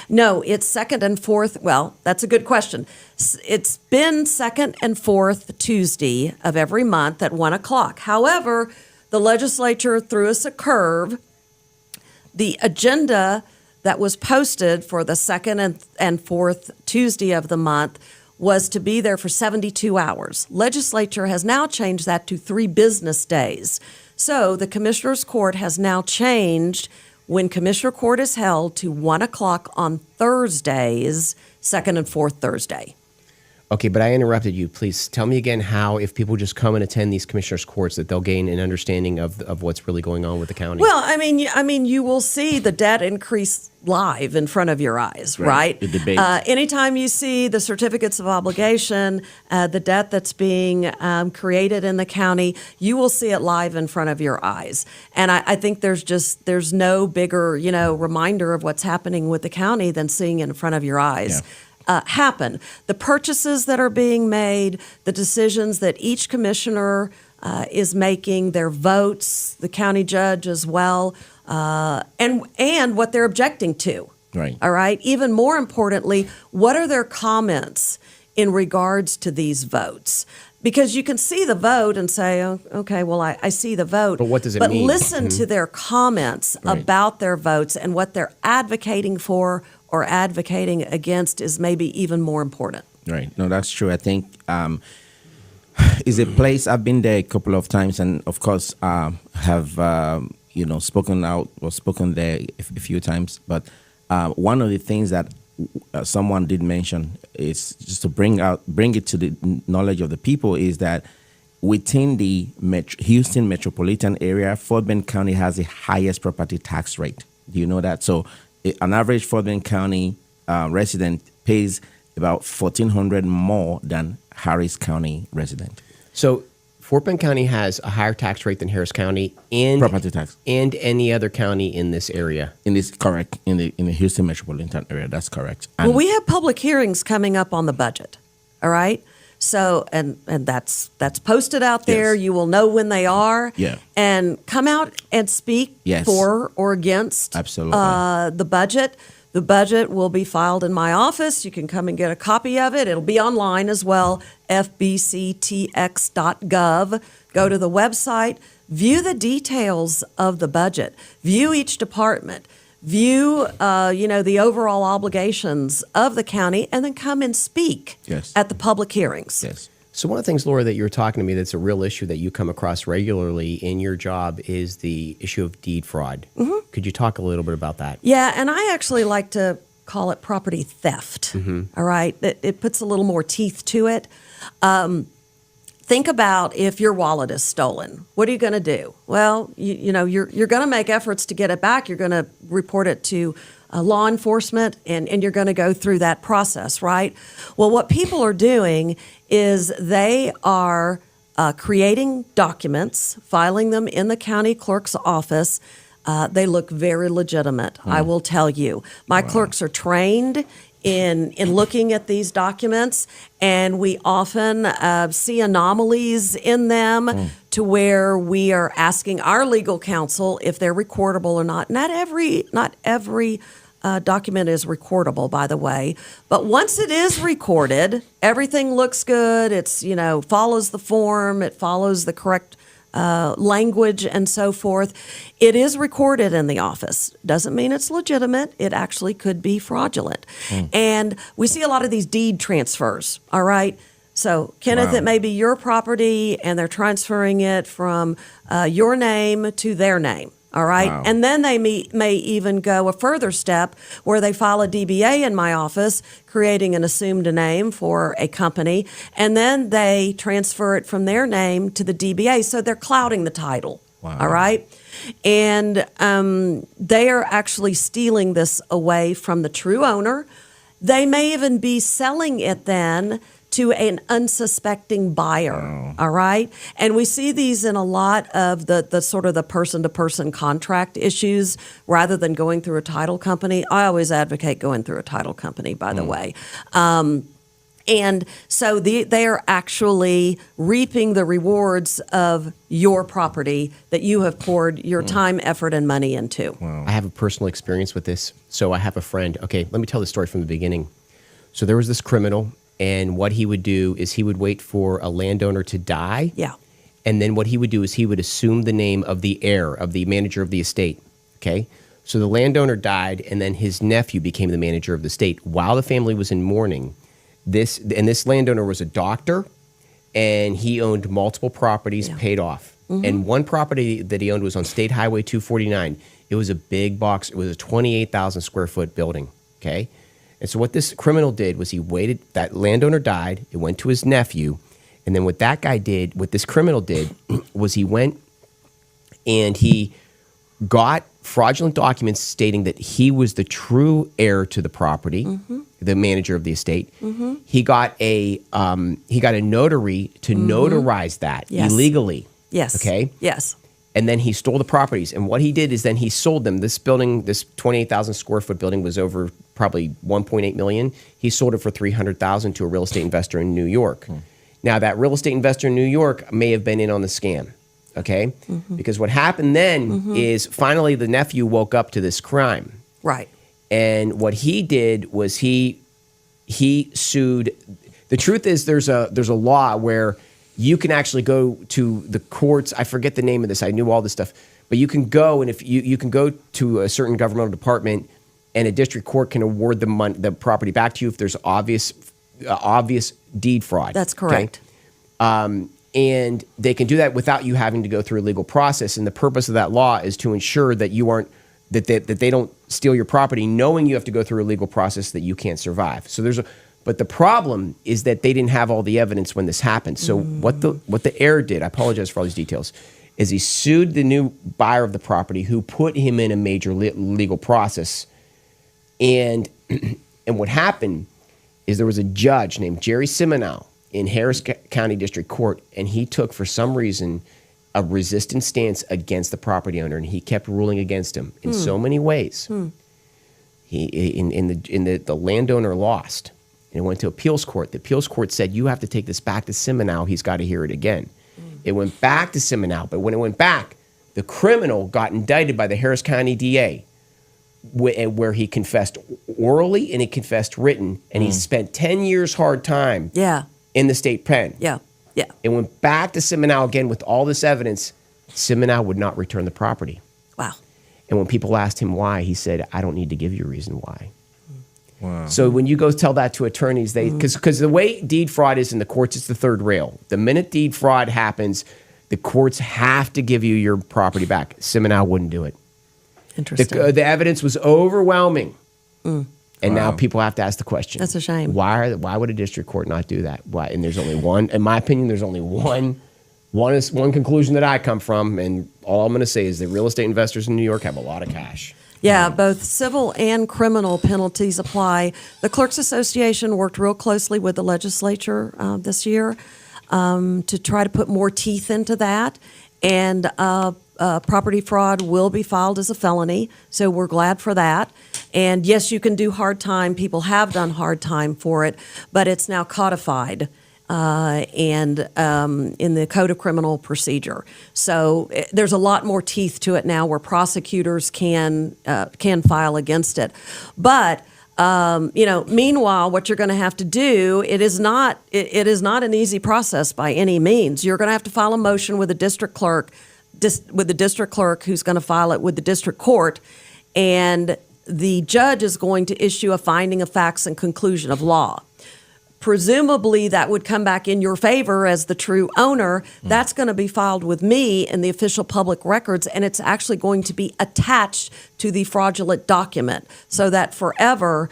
No, it's second and fourth. Well, that's a good question. It's been second and fourth Tuesday of every month at 1 o'clock. However, the legislature threw us a curve. The agenda that was posted for the second and fourth Tuesday of the month was to be there for 72 hours. Legislature has now changed that to 3 business days. So the Commissioner's Court has now changed when Commissioner Court is held to 1 o'clock on Thursdays, second and fourth Thursday. Okay, but I interrupted you. Please tell me again how, if people just come and attend these commissioners' courts, that they'll gain an understanding of what's really going on with the county. Well, I mean, you will see the debt increase live in front of your eyes, right? The debate. Anytime you see the certificates of obligation, the debt that's being created in the county, you will see it live in front of your eyes. And I think there's no bigger, reminder of what's happening with the county than seeing it in front of your eyes. Yeah. Happen. The purchases that are being made, the decisions that each commissioner is making, their votes, the county judge as well, and what they're objecting to. Right. All right. Even more importantly, what are their comments in regards to these votes? Because you can see the vote and say, oh, okay, well, I see the vote. But what does it mean? But mean? listen to their comments about their votes, and what they're advocating for or advocating against is maybe even more important. Right. No, that's true. I think it's a place, I've been there a couple of times, and of course have spoken out or spoken there a few times. But one of the things that someone did mention is just to bring it to the knowledge of the people is that within the Houston metropolitan area, Fort Bend County has the highest property tax rate. Do you know that? So an average Fort Bend County resident pays about $1,400 more than Harris County resident. So Fort Bend County has a higher tax rate than Harris County and Property tax. and any other county in this area. In the Houston metropolitan area, that's correct. Well, we have public hearings coming up on the budget. All right. So, and that's posted out there. Yes. You will know when they are. Yeah. And come out and speak Yes. for or against Absolutely. the budget. The budget will be filed in my office. You can come and get a copy of it. It'll be online as well, fbctx.gov. Go to the website, view the details of the budget, view each department, view the overall obligations of the county, and then come and speak Yes. at the public hearings. Yes. So one of the things, Laura, that you're talking to me that's a real issue that you come across regularly in your job is the issue of deed fraud. Mm-hmm. Could you talk a little bit about that? Yeah, and I actually like to call it property theft. All right, it puts a little more teeth to it. Think about if your wallet is stolen. What are you going to do? Well, you're going to make efforts to get it back. You're going to report it to law enforcement, and you're going to go through that process, right? Well, what people are doing is they are creating documents, filing them in the county clerk's office. They look very legitimate, I will tell you. My clerks are trained in looking at these documents, and we often see anomalies in them to where we are asking our legal counsel if they're recordable or not. Not every document is recordable, by the way, but once it is recorded, everything looks good. It's follows the form, it follows the correct language and so forth. It is recorded in the office. Doesn't mean it's legitimate. It actually could be fraudulent. And we see a lot of these deed transfers, all right? So, Kenneth, it may be your property, and they're transferring it from your name to their name. All right. Wow. And then they may even go a further step where they file a DBA in my office, creating an assumed name for a company, and then they transfer it from their name to the DBA. So they're clouding the title. Wow. All right. And they are actually stealing this away from the true owner. They may even be selling it then to an unsuspecting buyer, all right? And we see these in a lot of the sort of the person-to-person contract issues rather than going through a title company. I always advocate going through a title company, by the way. And so they are actually reaping the rewards of your property that you have poured your time, effort, and money into. I have a personal experience with this. So I have a friend. Okay, let me tell the story from the beginning. So there was this criminal, and what he would do is he would wait for a landowner to die. Yeah. And then what he would do is he would assume the name of the heir, of the manager of the estate. Okay? So the landowner died, and then his nephew became the manager of the estate. While the family was in mourning, this landowner was a doctor, and he owned multiple properties paid off. And one property that he owned was on State Highway 249. It was a big box. It was a 28,000 square foot building. Okay? And so what this criminal did was he waited, that landowner died, it went to his nephew, and then what this criminal did was he went and he got fraudulent documents stating that he was the true heir to the property, the manager of the estate. He got a notary to notarize that illegally. Yes. Okay? Yes. And then he stole the properties. And what he did is then he sold them. This building, this 28,000 square foot building was over probably 1.8 million. He sold it for 300,000 to a real estate investor in New York. Now that real estate investor in New York may have been in on the scam. Okay? Because what happened then is finally the nephew woke up to this crime. Right. And what he did was he sued. The truth is there's a law where you can actually go to the courts. I forget the name of this. I knew all this stuff. But you can go, and if you can go to a certain governmental department, and a district court can award the property back to you if there's obvious deed fraud. That's correct. Okay? And they can do that without you having to go through a legal process. And the purpose of that law is to ensure that you aren't that they don't steal your property, knowing you have to go through a legal process that you can't survive. So but the problem is that they didn't have all the evidence when this happened. So what the heir did, I apologize for all these details, is he sued the new buyer of the property who put him in a major legal process. And what happened is there was a judge named Jerry Siminow in Harris County District Court, and he took, for some reason, a resistant stance against the property owner, and he kept ruling against him in so many ways. The landowner lost. and it went to appeals court. The appeals court said, you have to take this back to Seminole. He's got to hear it again. It went back to Seminole, but when it went back, the criminal got indicted by the Harris County DA, where he confessed orally and he confessed written, and he spent 10 years hard time Yeah. in the state pen. Yeah. Yeah. It went back to Seminole again with all this evidence. Seminole would not return the property. Wow. And when people asked him why, he said, I don't need to give you a reason why. Wow. So when you go tell that to attorneys, because the way deed fraud is in the courts, it's the third rail. The minute deed fraud happens, the courts have to give you your property back. Seminole wouldn't do it. Interesting. The evidence was overwhelming. And now Wow. people have to ask the question. That's a shame. Why would a district court not do that? Why? And there's only one, in my opinion, there's only one conclusion that I come from. And all I'm going to say is that real estate investors in New York have a lot of cash. Yeah, both civil and criminal penalties apply. The Clerks Association worked real closely with the legislature this year to try to put more teeth into that. And property fraud will be filed as a felony, so we're glad for that. And yes, you can do hard time. People have done hard time for it, but it's now codified and in the Code of Criminal Procedure. So there's a lot more teeth to it now, where prosecutors can file against it. But meanwhile, what you're going to have to do, it is not an easy process by any means. You're going to have to file a motion with the district clerk, who's going to file it with the district court, and the judge is going to issue a finding of facts and conclusion of law. Presumably, that would come back in your favor as the true owner. That's going to be filed with me in the official public records, and it's actually going to be attached to the fraudulent document, so that forever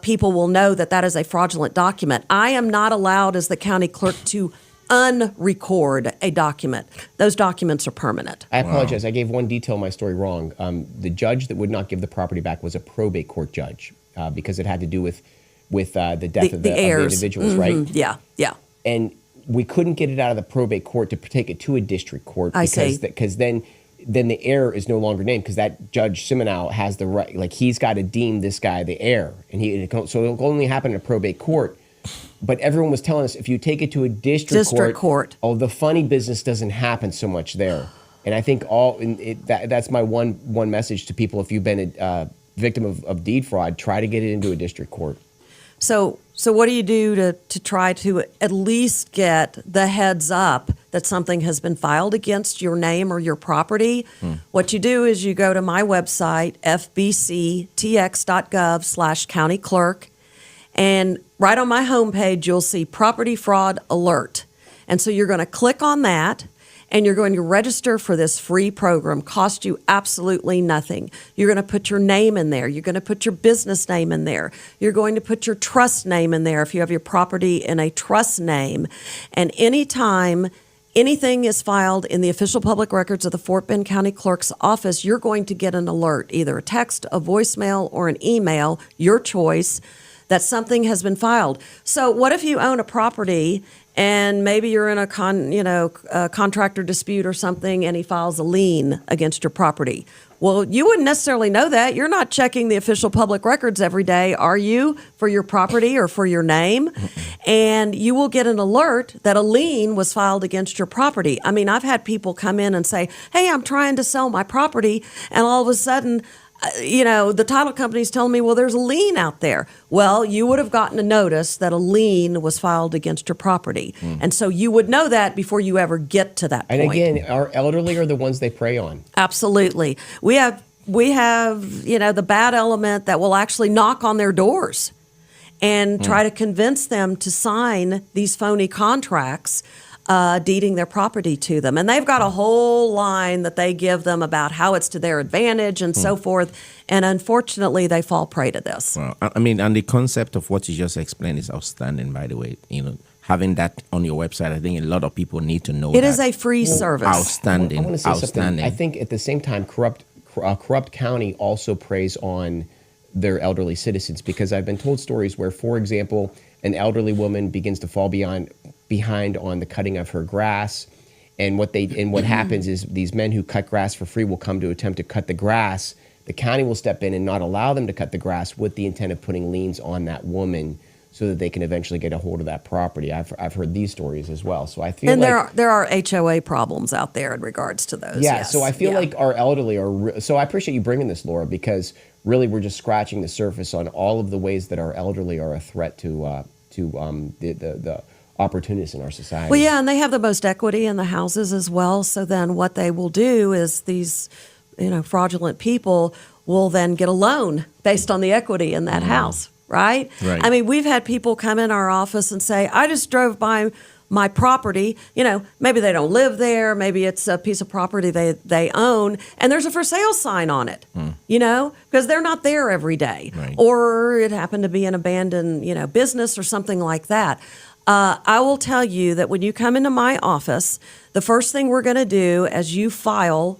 people will know that that is a fraudulent document. I am not allowed as the county clerk to unrecord a document. Those documents are permanent. I apologize. I gave one detail in my story wrong. The judge that would not give the property back was a probate court judge because it had to do with the death of the individuals, right? Yeah, yeah. And we couldn't get it out of the probate court to take it to a district court because then the heir is no longer named, because that Judge Seminole has the right, like he's got to deem this guy the heir, so it'll only happen in a probate court. But everyone was telling us, if you take it to a district court, the funny business doesn't happen so much there. And I think that's my one message to people. If you've been a victim of deed fraud, try to get it into a district court. So what do you do to try to at least get the heads up that something has been filed against your name or your property? What you do is you go to my website, fbctx.gov/county clerk, and right on my homepage, you'll see property fraud alert. And so you're going to click on that, and you're going to register for this free program. Cost you absolutely nothing. You're going to put your name in there. You're going to put your business name in there. You're going to put your trust name in there if you have your property in a trust name. And anytime anything is filed in the official public records of the Fort Bend County Clerk's office, you're going to get an alert, either a text, a voicemail, or an email, your choice, that something has been filed. So what if you own a property and maybe you're in a contractor dispute or something, and he files a lien against your property? Well, you wouldn't necessarily know that. You're not checking the official public records every day, are you, for your property or for your name? And you will get an alert that a lien was filed against your property. I mean, I've had people come in and say, hey, I'm trying to sell my property, and all of a sudden, the title company's telling me, well, there's a lien out there. Well, you would have gotten a notice that a lien was filed against your property. And so you would know that before you ever get to that point. And again, our elderly are the ones they prey on. Absolutely. We have the bad element that will actually knock on their doors and try to convince them to sign these phony contracts deeding their property to them. And they've got a whole line that they give them about how it's to their advantage and so forth. And unfortunately, they fall prey to this. Well, I mean, and the concept of what you just explained is outstanding, by the way. Having that on your website, I think a lot of people need to know It that. is a free service. Outstanding. I want to say outstanding. something. I think at the same time, corrupt county also preys on their elderly citizens, because I've been told stories where, for example, an elderly woman begins to fall behind on the cutting of her grass, and what happens is these men who cut grass for free will come to attempt to cut the grass. The county will step in and not allow them to cut the grass with the intent of putting liens on that woman so that they can eventually get a hold of that property. I've heard these stories as well. So I feel And like there are HOA problems out there in regards to those. yeah, yes. so I feel Yeah. like our elderly are. So I appreciate you bringing this, Laura, because really we're just scratching the surface on all of the ways that our elderly are a threat to the opportunists in our society. Well, yeah, and they have the most equity in the houses as well. So then what they will do is these, fraudulent people will then get a loan based on the equity in that house, right? Right. I mean, we've had people come in our office and say, I just drove by my property, maybe they don't live there, maybe it's a piece of property they own, and there's a for sale sign on it, because they're not there every day. Right. Or it happened to be an abandoned, business or something like that. I will tell you that when you come into my office, the first thing we're going to do as you file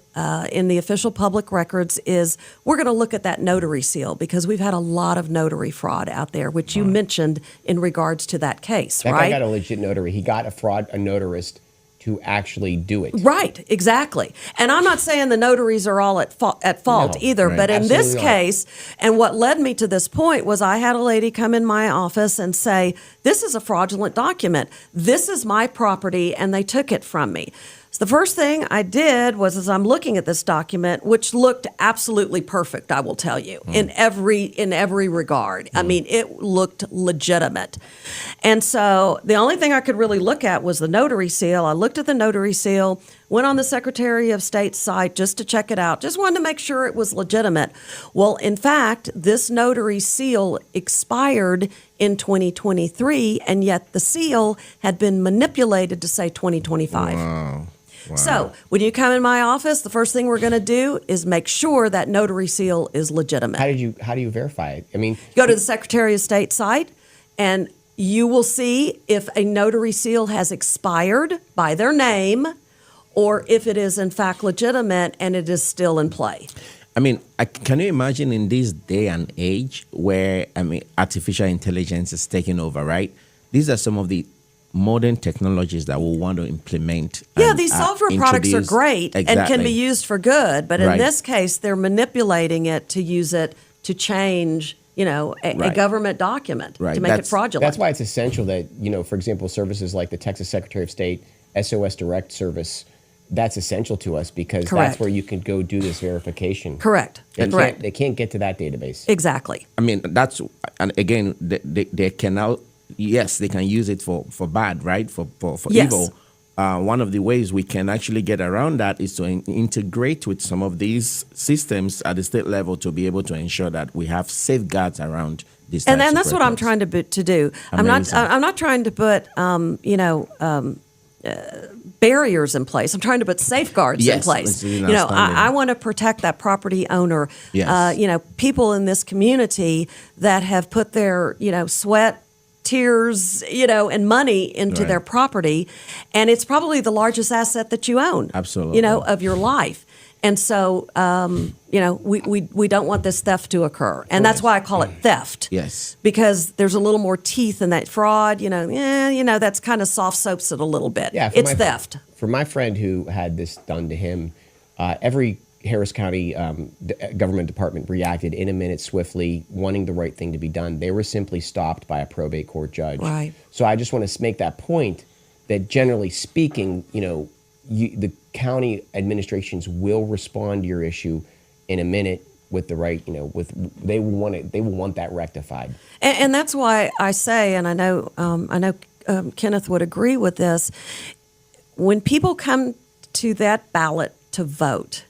in the official public records is we're going to look at that notary seal, because we've had a lot of notary fraud out there, which you mentioned in regards to that case, that right? guy got a legit notary. He got a notarist to actually do it. Right, exactly. And I'm not saying the notaries are all at fault No, either, right. but in this Absolutely not. case, and what led me to this point was I had a lady come in my office and say, this is a fraudulent document. This is my property, and they took it from me. So the first thing I did was, as I'm looking at this document, which looked absolutely perfect, I will tell you, in every regard. I mean, it looked legitimate. And so the only thing I could really look at was the notary seal. I looked at the notary seal, went on the Secretary of State's site just to check it out, just wanted to make sure it was legitimate. Well, in fact, this notary seal expired in 2023, and yet the seal had been manipulated to say 2025. Wow. So when you come in my office, the first thing we're going to do is make sure that notary seal is legitimate. How do you verify it? I mean, Go to the Secretary of State site, and you will see if a notary seal has expired by their name, or if it is in fact legitimate and it is still in play. I mean, can you imagine in this day and age where, artificial intelligence is taking over, right? These are some of the modern technologies that we want to implement. Yeah, and, these software products are introduce. great and Exactly. can be used for good, but in Right. this case, they're manipulating it to use it to change, a Right. government document Right. to make it That's- fraudulent. that's why it's essential that, for example, services like the Texas Secretary of State SOS Direct service, that's essential to us because Correct. that's where you can go do this verification. Correct. Correct. They can't get to that database. Exactly. And again, they can now, yes, they can use it for bad, right? For Yes. evil. One of the ways we can actually get around that is to integrate with some of these systems at the state level to be able to ensure that we have safeguards around these. And types of that's what I'm records. trying to do. I'm not trying to put barriers in place. I'm trying to put safeguards in Yes, place. it's really outstanding. I want to protect that property owner. Yes. People in this community that have put their, sweat, tears, and money into Right. their property, and it's probably the largest asset that you own. Absolutely. Of your life. And so, we don't want this theft to occur, and that's why I call it theft. Yes. Because there's a little more teeth in that fraud. That's kind of soft soaps it a little bit. Yeah, It's theft. For my friend who had this done to him, every Harris County government department reacted in a minute swiftly, wanting the right thing to be done. They were simply stopped by a probate court judge. Right. So I just want to make that point that generally speaking, the county administrations will respond to your issue in a minute with the right, they will want that rectified. And that's why I say, and I know Kenneth would agree with this, when people come to that ballot to vote,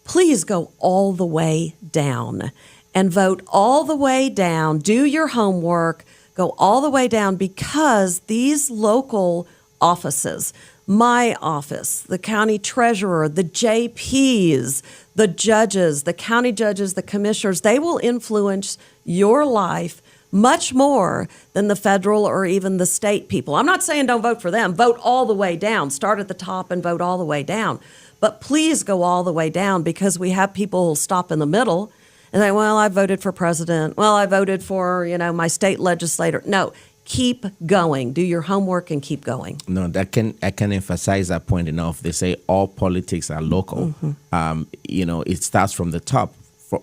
please go all the way down and vote all the way down. Do your homework, go all the way down, because these local offices, my office, the county treasurer, the JPs, the judges, the county judges, the commissioners, they will influence your life much more than the federal or even the state people. I'm not saying don't vote for them. Vote all the way down. Start at the top and vote all the way down. But please go all the way down, because we have people who'll stop in the middle and say, well, I voted for president. Well, I voted for, my state legislator. No, keep going. Do your homework and keep going. No, I can emphasize that point enough. They say all politics are local. It starts from the top.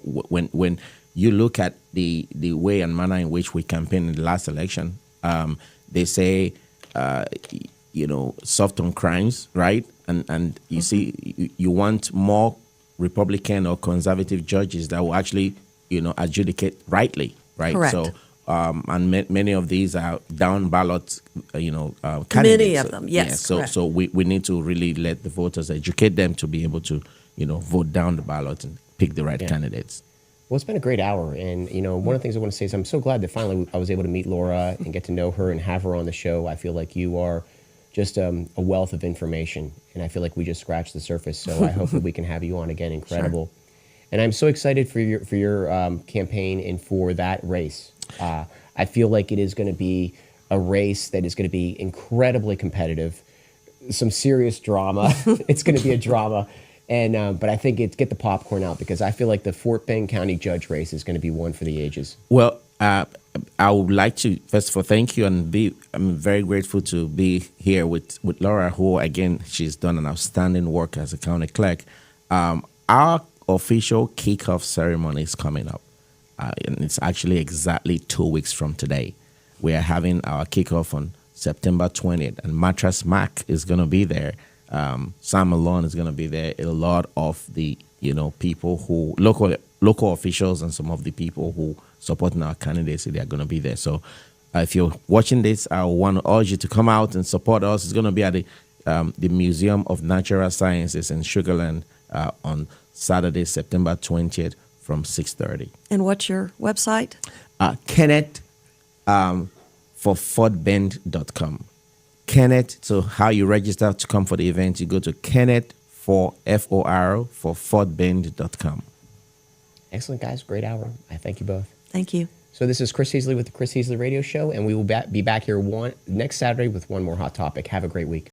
When you look at the way and manner in which we campaigned in the last election, They say, soft on crimes, right? And you see, you want more Republican or conservative judges that will actually, adjudicate rightly, right? Correct. So, and many of these are down ballot, candidates. Many of them, yes, Yeah, so correct. so we need to really let the voters educate them to be able to, vote down the ballot and pick the right candidates. Well, it's been a great hour. And, one of the things I want to say is I'm so glad that finally I was able to meet Laura and get to know her and have her on the show. I feel like you are just a wealth of information. And I feel like we just scratched the surface. So I hope that we can have you on again. Incredible. Sure. And I'm so excited for your campaign and for that race. I feel like it is going to be a race that is going to be incredibly competitive, some serious drama. It's going to be a drama. And but I think get the popcorn out, because I feel like the Fort Bend County judge race is going to be one for the ages. Well, I would like to first of all thank you, and I'm very grateful to be here with Laura, who again, she's done an outstanding work as a county clerk. Our official kickoff ceremony is coming up, and it's actually exactly 2 weeks from today. We are having our kickoff on September 20th, and Mattress Mac is going to be there. Sam Malone is going to be there. A lot of the people who local officials and some of the people who supporting our candidacy, they are going to be there. So if you're watching this, I want to urge you to come out and support us. It's going to be at the Museum of Natural Sciences in Sugarland on Saturday, September 20th from 6:30. And what's your website? Kenneth for FortBend.com. Kenneth, so how you register to come for the event, you go to Kenneth for FortBend.com. Excellent, guys. Great hour. I thank you both. Thank you. So this is Chris Heasley with the Chris Heasley Radio Show, and we will be back here next Saturday with one more hot topic. Have a great week.